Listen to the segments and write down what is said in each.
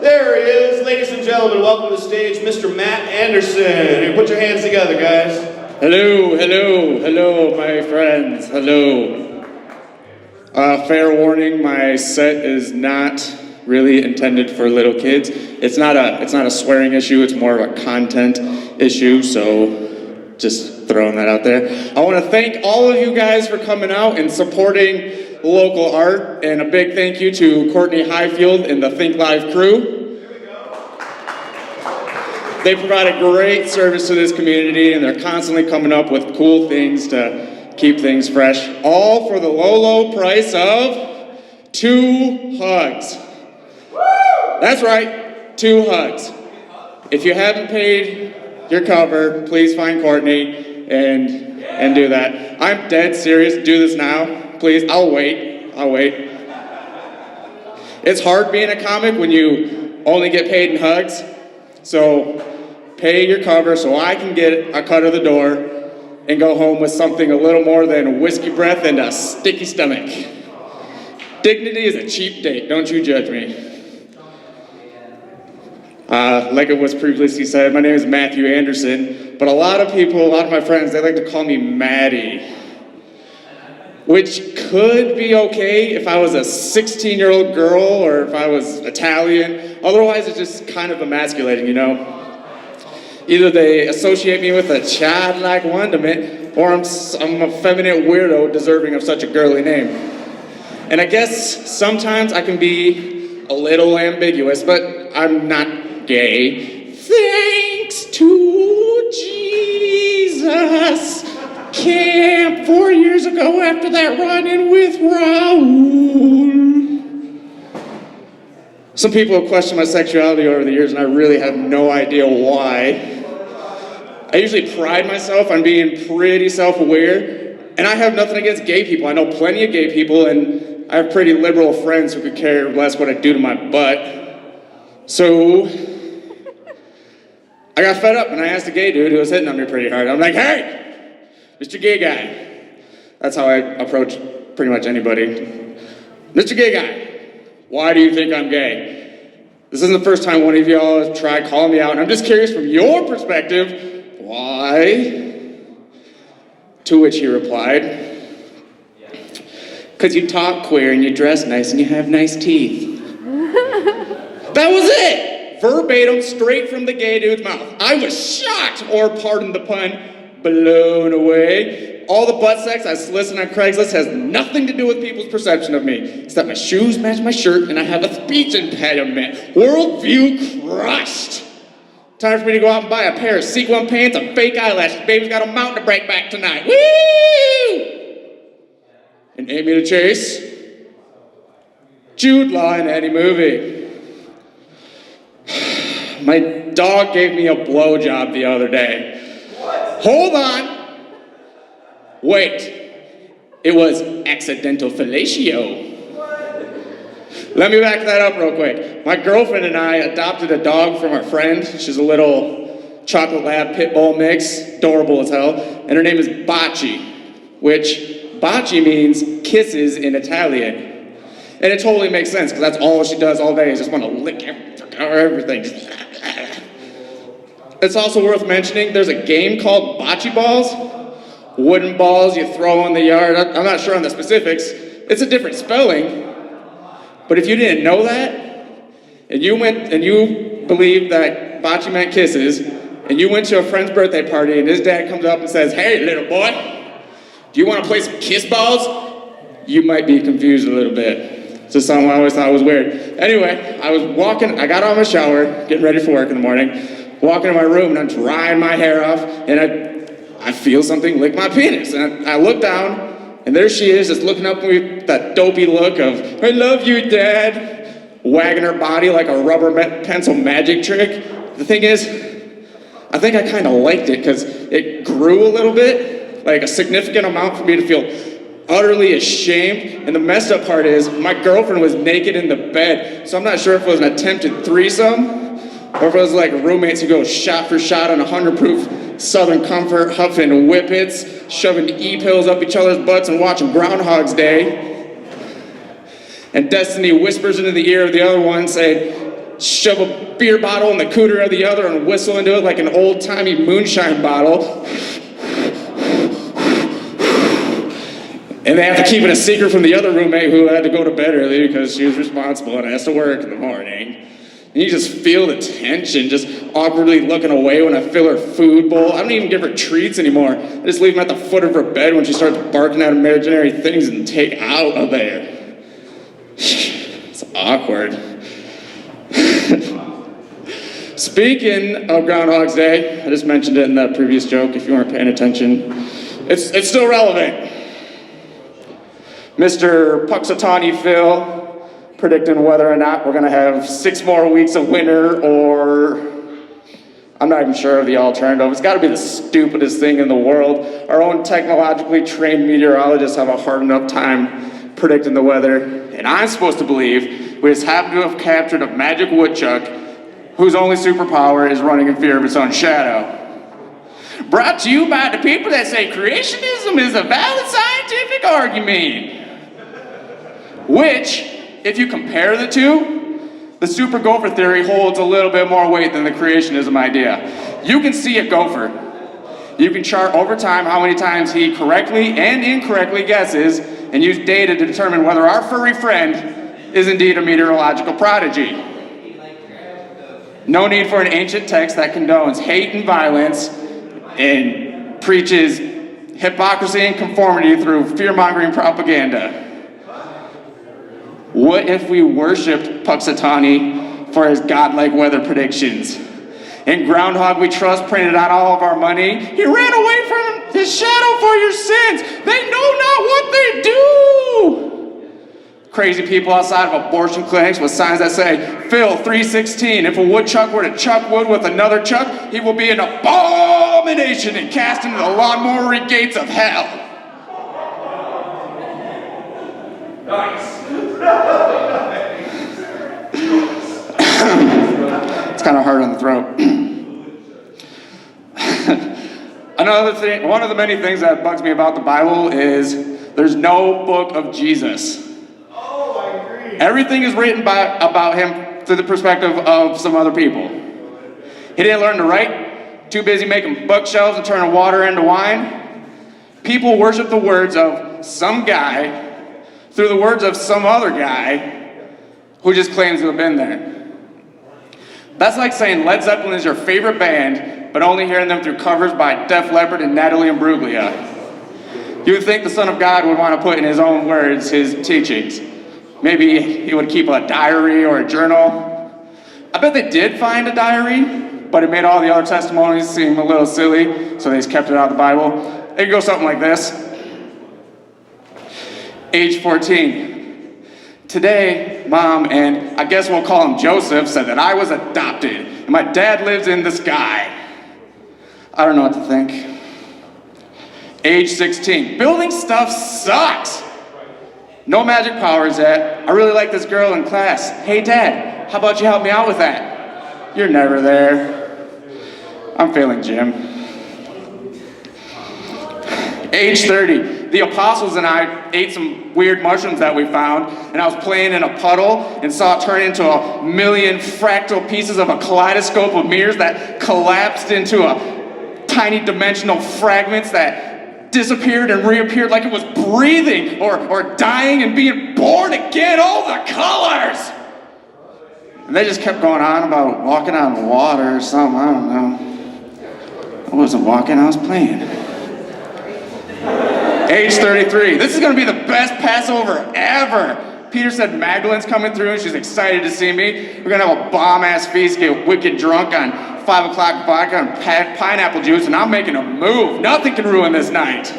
There he is, ladies and gentlemen, welcome to the stage, Mr. Matt Anderson. Hey, put your hands together, guys. Hello, hello, hello, my friends, hello. Fair warning, my set is not really intended for little kids. It's not a swearing issue, it's more of a content issue, so just throwing that out there. I want to thank all of you guys for coming out and supporting local art, and a big thank you to Courtney Highfield and the Think Live crew. They provide a great service to this community, and they're constantly coming up with cool things to keep things fresh, all for the low, low price of 2 hugs. That's right, 2 hugs. If you haven't paid your cover, please find Courtney and do that. I'm dead serious, do this now. Please, I'll wait. It's hard being a comic when you only get paid in hugs. So pay your cover so I can get a cut of the door and go home with something a little more than whiskey breath and a sticky stomach. Dignity is a cheap date, don't you judge me. Like it was previously said, my name is Matthew Anderson, but a lot of my friends, they like to call me Maddie. Which could be okay if I was a 16-year-old girl or if I was Italian. Otherwise, it's just kind of emasculating, you know? Either they associate me with a childlike wonderment, or I'm a feminine weirdo deserving of such a girly name. And I guess sometimes I can be a little ambiguous, but I'm not gay. Thanks to Jesus. Camp 4 years ago after that run-in with Raul. Some people have questioned my sexuality over the years, and I really have no idea why. I usually pride myself on being pretty self-aware, and I have nothing against gay people. I know plenty of gay people, and I have pretty liberal friends who could care less what I do to my butt. So I got fed up, and I asked a gay dude who was hitting on me pretty hard. I'm like, hey! Mr. Gay Guy. That's how I approach pretty much anybody. Mr. Gay Guy, why do you think I'm gay? This isn't the first time one of y'all has tried calling me out, and I'm just curious from your perspective, why? To which he replied, because you talk queer and you dress nice and you have nice teeth. That was it! Verbatim, straight from the gay dude's mouth. I was shocked, or pardon the pun, blown away. All the butt sex I solicited on Craigslist has nothing to do with people's perception of me. It's that my shoes match my shirt and I have a speech impediment. Worldview crushed. Time for me to go out and buy a pair of sequin pants and fake eyelashes. Baby's got a mountain to break back tonight. Woo! And Amy to Chase. Jude Law in any movie. My dog gave me a blowjob the other day. Hold on. Wait. It was accidental fellatio. Let me back that up real quick. My girlfriend and I adopted a dog from our friend. She's a little chocolate lab pit bull mix, adorable as hell, and her name is Bocce, which Bocce means kisses in Italian. And it totally makes sense, because that's all she does all day is just want to lick everything. It's also worth mentioning, there's a game called bocce balls. Wooden balls you throw in the yard. I'm not sure on the specifics. It's a different spelling. But if you didn't know that, and you believed that bocce meant kisses, and you went to a friend's birthday party and his dad comes up and says, hey, little boy, do you want to play some kiss balls? You might be confused a little bit. It's just something I always thought was weird. Anyway, I got out of my shower, getting ready for work in the morning, walking to my room and I'm drying my hair off and I feel something lick my penis. And I look down and there she is just looking up at me with that dopey look of, I love you, Dad, wagging her body like a rubber pencil magic trick. The thing is, I think I kind of liked it because it grew a little bit, like a significant amount for me to feel utterly ashamed. And the messed up part is my girlfriend was naked in the bed. So I'm not sure if it was an attempted threesome or if it was like roommates who go shot for shot on 100 proof Southern Comfort, huffing whippets, shoving E-pills up each other's butts and watching Groundhog's Day. And Destiny whispers into the ear of the other one saying, shove a beer bottle in the cooter of the other and whistle into it like an old-timey moonshine bottle. And they have to keep it a secret from the other roommate who had to go to bed early because she was responsible and has to work in the morning. And you just feel the tension, just awkwardly looking away when I fill her food bowl. I don't even give her treats anymore. I just leave them at the foot of her bed when she starts barking at imaginary things and take out of there. It's awkward. Speaking of Groundhog's Day, I just mentioned it in that previous joke if you weren't paying attention. It's still relevant. Mr. Puxatawny Phil predicting whether or not we're gonna have 6 more weeks of winter, or I'm not even sure of the alternative. It's gotta be the stupidest thing in the world. Our own technologically trained meteorologists have a hard enough time predicting the weather, and I'm supposed to believe we just happen to have captured a magic woodchuck whose only superpower is running in fear of its own shadow. Brought to you by the people that say creationism is a valid scientific argument. Which, if you compare the two, the super gopher theory holds a little bit more weight than the creationism idea. You can see a gopher. You can chart over time how many times he correctly and incorrectly guesses and use data to determine whether our furry friend is indeed a meteorological prodigy. No need for an ancient text that condones hate and violence and preaches hypocrisy and conformity through fear-mongering propaganda. What if we worshipped Puxatawny for his godlike weather predictions? In Groundhog We Trust printed on all of our money, he ran away from his shadow for your sins. They know not what they do. Crazy people outside of abortion clinics with signs that say, Phil 316, if a woodchuck were to chuck wood with another chuck, he will be an abomination and cast into the lawnmower gates of hell. Nice. It's kind of hard on the throat. Another thing, one of the many things that bugs me about the Bible is there's no book of Jesus. Oh, I agree. Everything is written about him through the perspective of some other people. He didn't learn to write, too busy making bookshelves and turning water into wine. People worship the words of some guy through the words of some other guy who just claims to have been there. That's like saying Led Zeppelin is your favorite band, but only hearing them through covers by Def Leppard and Natalie Imbruglia. You would think the Son of God would want to put in his own words his teachings. Maybe he would keep a diary or a journal. I bet they did find a diary, but it made all the other testimonies seem a little silly, so they just kept it out of the Bible. It could go something like this. Age 14. Today, Mom, and I guess we'll call him Joseph, said that I was adopted, and my dad lives in the sky. I don't know what to think. Age 16. Building stuff sucks. No magic powers yet. I really like this girl in class. Hey, Dad, how about you help me out with that? You're never there. I'm failing gym. Age 30. The apostles and I ate some weird mushrooms that we found, and I was playing in a puddle and saw it turn into a million fractal pieces of a kaleidoscope of mirrors that collapsed into a tiny dimensional fragments that disappeared and reappeared like it was breathing or dying and being born again, all the colors! And they just kept going on about walking on water or something, I don't know. I wasn't walking, I was playing. Age 33. This is going to be the best Passover ever. Peter said Magdalene's coming through and she's excited to see me. We're going to have a bomb-ass feast, get wicked drunk on 5 o'clock vodka and pineapple juice, and I'm making a move. Nothing can ruin this night.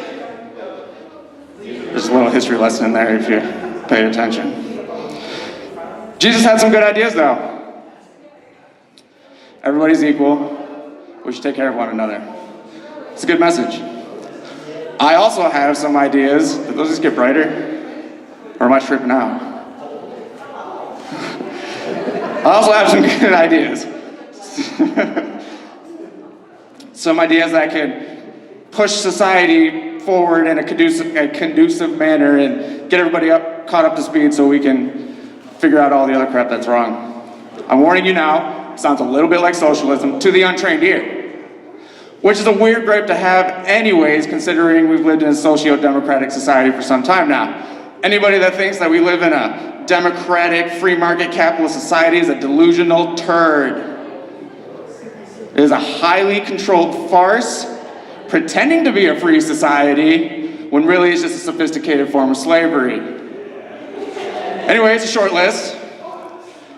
There's a little history lesson in there if you pay attention. Jesus had some good ideas, though. Everybody's equal. We should take care of one another. It's a good message. I also have some ideas. Did those just get brighter? Or am I tripping out? I also have some good ideas. Some ideas that could push society forward in a conducive manner and get everybody caught up to speed so we can figure out all the other crap that's wrong. I'm warning you now, it sounds a little bit like socialism to the untrained ear, which is a weird gripe to have anyways, considering we've lived in a socio-democratic society for some time now. Anybody that thinks that we live in a democratic, free market capitalist society is a delusional turd. It is a highly controlled farce, pretending to be a free society, when really it's just a sophisticated form of slavery. Anyway, it's a short list.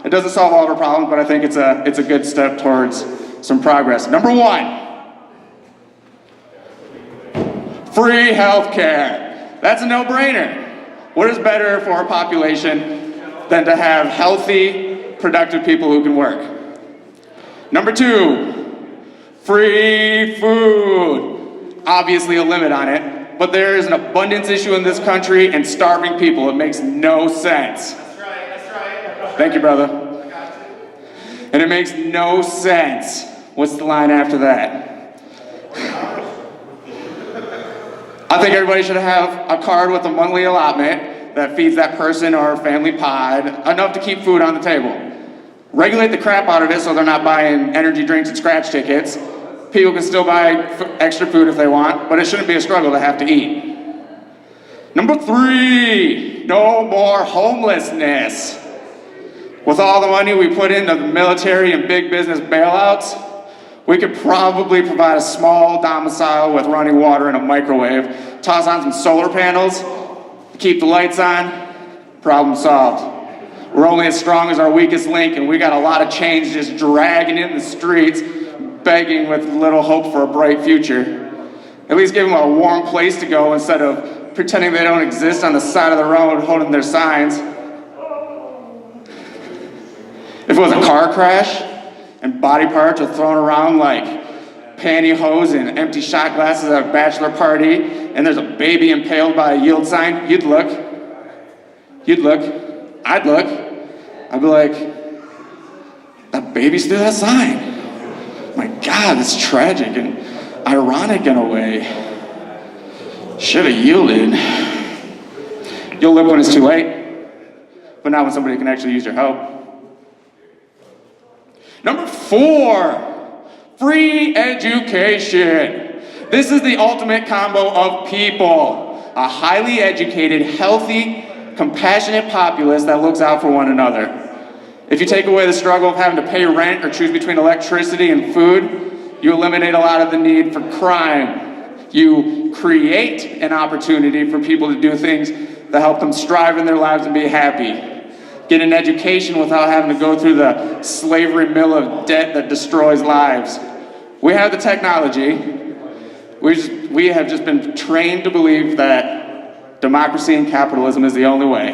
It doesn't solve all of our problems, but I think it's a good step towards some progress. Number 1, free healthcare. That's a no-brainer. What is better for a population than to have healthy, productive people who can work? Number 2, free food. Obviously a limit on it, but there is an abundance issue in this country and starving people. It makes no sense. That's right. Thank you, brother. And it makes no sense. What's the line after that? I think everybody should have a card with a monthly allotment that feeds that person or family pod enough to keep food on the table. Regulate the crap out of it so they're not buying energy drinks and scratch tickets. People can still buy extra food if they want, but it shouldn't be a struggle to have to eat. Number 3, no more homelessness. With all the money we put into the military and big business bailouts, we could probably provide a small domicile with running water and a microwave, toss on some solar panels, keep the lights on, problem solved. We're only as strong as our weakest link, and we got a lot of change just dragging in the streets, begging with little hope for a bright future. At least give them a warm place to go instead of pretending they don't exist on the side of the road holding their signs. If it was a car crash and body parts are thrown around like pantyhose and empty shot glasses at a bachelor party, and there's a baby impaled by a yield sign, you'd look, I'd look, I'd be like, that baby still has a sign. My God, it's tragic and ironic in a way. Should have yielded. You'll look when it's too late, but not when somebody can actually use your help. Number 4, free education. This is the ultimate combo of people. A highly educated, healthy, compassionate populace that looks out for one another. If you take away the struggle of having to pay rent or choose between electricity and food, you eliminate a lot of the need for crime. You create an opportunity for people to do things that help them strive in their lives and be happy. Get an education without having to go through the slavery mill of debt that destroys lives. We have the technology. We have just been trained to believe that democracy and capitalism is the only way,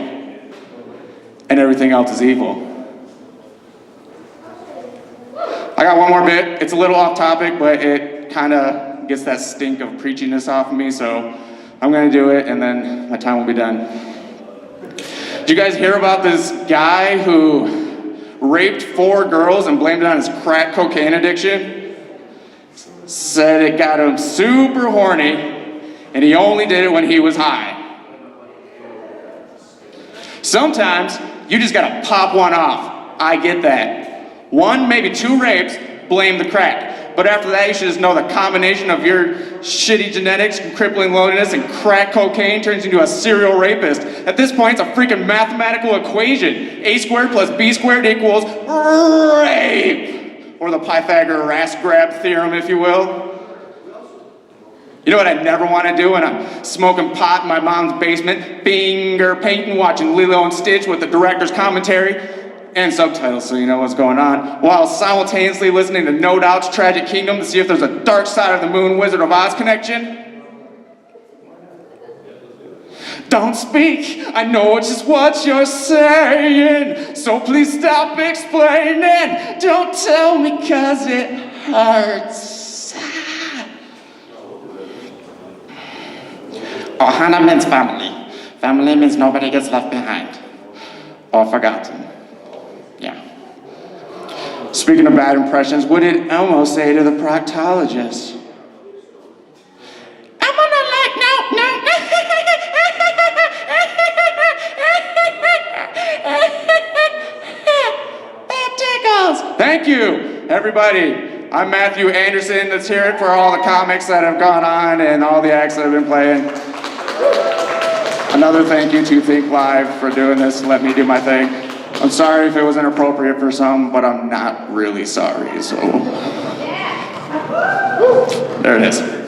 and everything else is evil. I got one more bit. It's a little off topic, but it kind of gets that stink of preachiness off of me, so I'm going to do it, and then my time will be done. Did you guys hear about this guy who raped 4 girls and blamed it on his crack cocaine addiction? Said it got him super horny, and he only did it when he was high. Sometimes you just gotta pop one off. I get that. 1, maybe 2 rapes, blame the crack. But after that, you should just know the combination of your shitty genetics, crippling loneliness, and crack cocaine turns you into a serial rapist. At this point, it's a freaking mathematical equation. A squared plus B squared equals rape. Or the Pythagorean ass grab theorem, if you will. You know what I never want to do when I'm smoking pot in my mom's basement, finger painting, watching Lilo and Stitch with the director's commentary and subtitles so you know what's going on, while simultaneously listening to No Doubt's Tragic Kingdom to see if there's a Dark Side of the Moon Wizard of Oz connection? Don't speak, I know just what you're saying, so please stop explaining. Don't tell me 'cause it hurts. Ohana means family. Family means nobody gets left behind or forgotten. Yeah. Speaking of bad impressions, what did Elmo say to the proctologist? I'm gonna like, no. Bad dick Thank you, everybody. I'm Matthew Anderson. Let's hear it for all the comics that have gone on and all the acts that have been playing. Another thank you to Think Live for doing this and let me do my thing. I'm sorry if it was inappropriate for some, but I'm not really sorry, so. There it is.